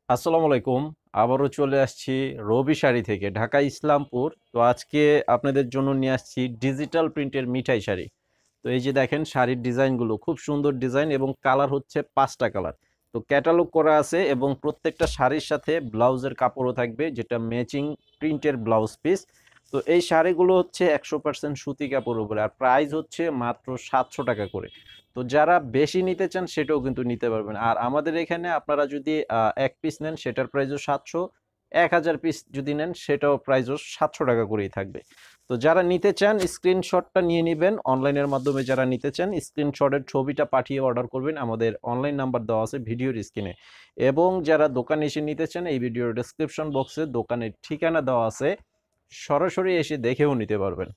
আসসালামু আলাইকুম। আবারও চলে আসছি রবি শাড়ি থেকে ঢাকা ইসলামপুর। তো আজকে আপনাদের জন্য নিয়ে আসছি ডিজিটাল প্রিন্টের মিঠাই শাড়ি। তো এই যে দেখেন শাড়ির ডিজাইনগুলো খুব সুন্দর ডিজাইন এবং কালার হচ্ছে ৫টা কালার। তো ক্যাটালগ করা আছে এবং প্রত্যেকটা শাড়ির সাথে ব্লাউজের কাপড়ও থাকবে যেটা ম্যাচিং প্রিন্টের ব্লাউজ পিস। তো এই শাড়িগুলো হচ্ছে ১০০% সুতি কাপড়ের উপরে আর প্রাইস হচ্ছে মাত্র ৭০০ টাকা করে। তো যারা বেশি নিতে চান সেটাও কিন্তু নিতে পারবেন। আর আমাদের এখানে আপনারা যদি ১ পিস নেন সেটার প্রাইসও ৭০০, ১,০০০ পিস যদি নেন সেটাও প্রাইসও ৭০০ টাকা করেই থাকবে। তো যারা নিতে চান স্ক্রিনশটটা নিয়ে নিবেন। অনলাইনের মাধ্যমে যারা নিতে চান স্ক্রিনশটের ছবিটা পাঠিয়ে অর্ডার করবেন। আমাদের অনলাইন নাম্বার দেওয়া আছে ভিডিওর স্ক্রিনে। এবং যারা দোকানে এসে নিতে চান এই ভিডিওর ডেসক্রিপশন বক্সে দোকানের ঠিকানা দেওয়া আছে। সরাসরি এসে দেখেও নিতে পারবেন।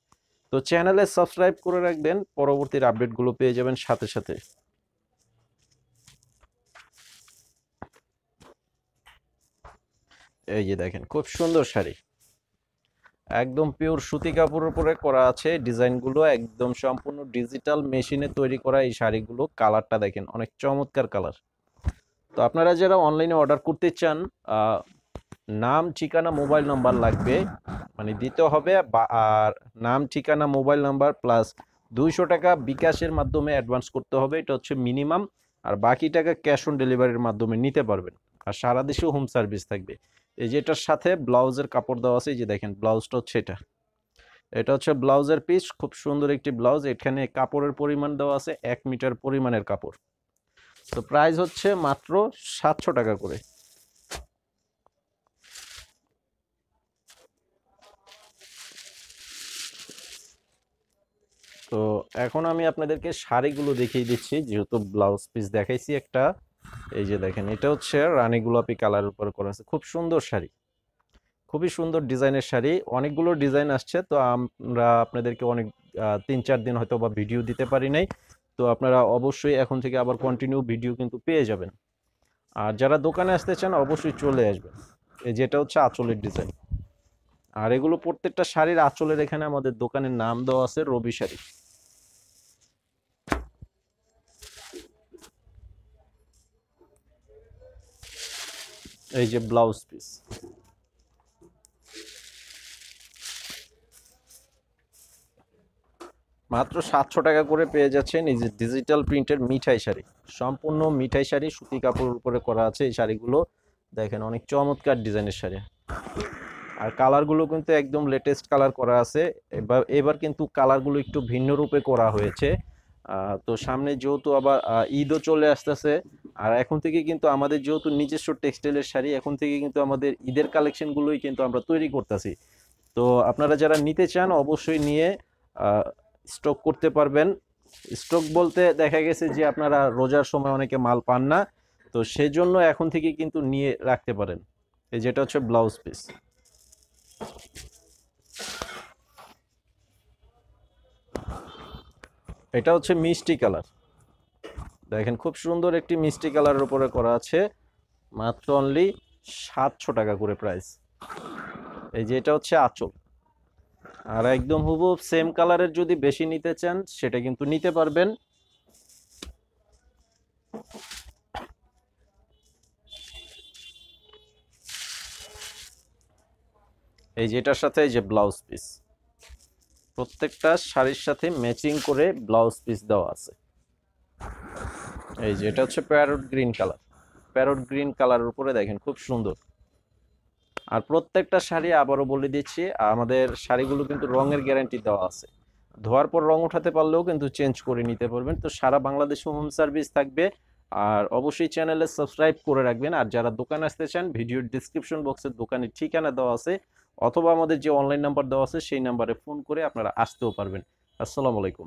তো চ্যানেলে সাবস্ক্রাইব করে রাখবেন, পরবর্তীর আপডেটগুলো পেয়ে যাবেন সাথে সাথে। এই যে দেখেন খুব সুন্দর শাড়ি, একদম পিওর সুতি কাপড়ের উপরে করা আছে। ডিজাইনগুলো একদম সম্পূর্ণ ডিজিটাল মেশিনে তৈরি করা। এই শাড়িগুলো কালারটা দেখেন অনেক চমৎকার কালার। তো আপনারা যারা অনলাইনে অর্ডার করতে চান, নাম ঠিকানা মোবাইল নাম্বার লাগবে, মানে দিতে হবে আর নাম ঠিকানা মোবাইল নাম্বার প্লাস ২০০ টাকা বিকাশের মাধ্যমে অ্যাডভান্স করতে হবে, এটা হচ্ছে মিনিমাম। আর বাকি টাকা ক্যাশ অন ডেলিভারির মাধ্যমে নিতে পারবেন। আর সারা দেশেও হোম সার্ভিস থাকবে। এই যে এটার সাথে ব্লাউজের কাপড় দেওয়া আছে, এই যে দেখেন ব্লাউজটা হচ্ছে এটা। এটা হচ্ছে ব্লাউজের পিস, খুব সুন্দর একটি ব্লাউজ। এখানে কাপড়ের পরিমাণ দেওয়া আছে ১ মিটার পরিমাণের কাপড়। তো প্রাইস হচ্ছে মাত্র ৭০০ টাকা করে। তো এখন আমি আপনাদেরকে শাড়িগুলো দেখিয়ে দিচ্ছি, যেহেতু ব্লাউজ পিস দেখাইছি একটা। এই যে দেখেন এটা হচ্ছে রানী গোলাপি কালারের উপর করা আছে, খুব সুন্দর শাড়ি, খুবই সুন্দর ডিজাইনের শাড়ি। অনেকগুলো ডিজাইন আসছে, তো আমরা আপনাদেরকে অনেক ৩-৪ দিন হয়তো বা ভিডিও দিতে পারি নাই। তো আপনারা অবশ্যই এখন থেকে আবার কন্টিনিউ ভিডিও কিন্তু পেয়ে যাবেন। আর যারা দোকানে আসতে চান অবশ্যই চলে আসবেন। এই যেটা হচ্ছে আঁচলের ডিজাইন। আর এগুলো প্রত্যেকটা শাড়ির আঁচলের এখানে আমাদের দোকানের নাম দেওয়া আছে রবি শাড়ি। এই যে ব্লাউজ পিস মাত্র ৭০০ টাকা করে পেয়ে যাচ্ছেন। এই যে ডিজিটাল প্রিন্টের মিঠাই শাড়ি, সম্পূর্ণ মিঠাই শাড়ি, সুতি কাপড়ের উপরে করা আছে। এই শাড়িগুলো দেখেন অনেক চমৎকার ডিজাইনের শাড়ি। আর কালারগুলো কিন্তু একদম লেটেস্ট কালার করা আছে। এবার এবার কিন্তু কালারগুলো একটু ভিন্ন রূপে করা হয়েছে। তো সামনে যেহেতু আবার ঈদও চলে আসতেছে, আর এখন থেকে কিন্তু আমাদের যেহেতু নিজস্ব টেক্সটাইলের শাড়ি, এখন থেকে কিন্তু আমাদের ঈদের কালেকশনগুলোই কিন্তু আমরা তৈরি করতেছি। তো আপনারা যারা নিতে চান অবশ্যই নিয়ে স্টক করতে পারবেন। স্টক বলতে দেখা গেছে যে আপনারা রোজার সময় অনেকে মাল পান না, তো সেজন্য এখন থেকে কিন্তু নিয়ে রাখতে পারেন। এই যেটা হচ্ছে ব্লাউজ পিস। এটা হচ্ছে মিষ্টি কালার, দেখেন খুব সুন্দর একটি মিষ্টি কালারের উপরে করা আছে। মাত্র অনলি ৭০০ টাকা করে প্রাইস। এই যে এটা হচ্ছে আঁচল। আর একদম হুবহু সেম কালারের যদি বেশি নিতে চান সেটা কিন্তু নিতে পারবেন। এই যে এটার সাথে এই যে ব্লাউজ পিস, প্রত্যেকটা শাড়ির সাথে ম্যাচিং করে ব্লাউজ পিস দেওয়া আছে। এই যে এটা হচ্ছে parrot green colour, parrot green কালারের উপরে দেখেন খুব সুন্দর। আর প্রত্যেকটা শাড়ি আবারও বলে দিচ্ছি, আমাদের শাড়িগুলো কিন্তু রঙের গ্যারান্টি দেওয়া আছে। ধোয়ার পর রং উঠাতে পারলেও কিন্তু চেঞ্জ করে নিতে পারবেন। তো সারা বাংলাদেশে হোম সার্ভিস থাকবে। আর অবশ্যই চ্যানেলে সাবস্ক্রাইব করে রাখবেন। আর যারা দোকানে আসতে চান ভিডিওর ডিসক্রিপশন বক্সে দোকানের ঠিকানা দেওয়া আছে, অথবা আমাদের যে অনলাইন নাম্বার দেওয়া আছে সেই নাম্বারে ফোন করে আপনারা আসতেও পারবেন। আসসালামু আলাইকুম।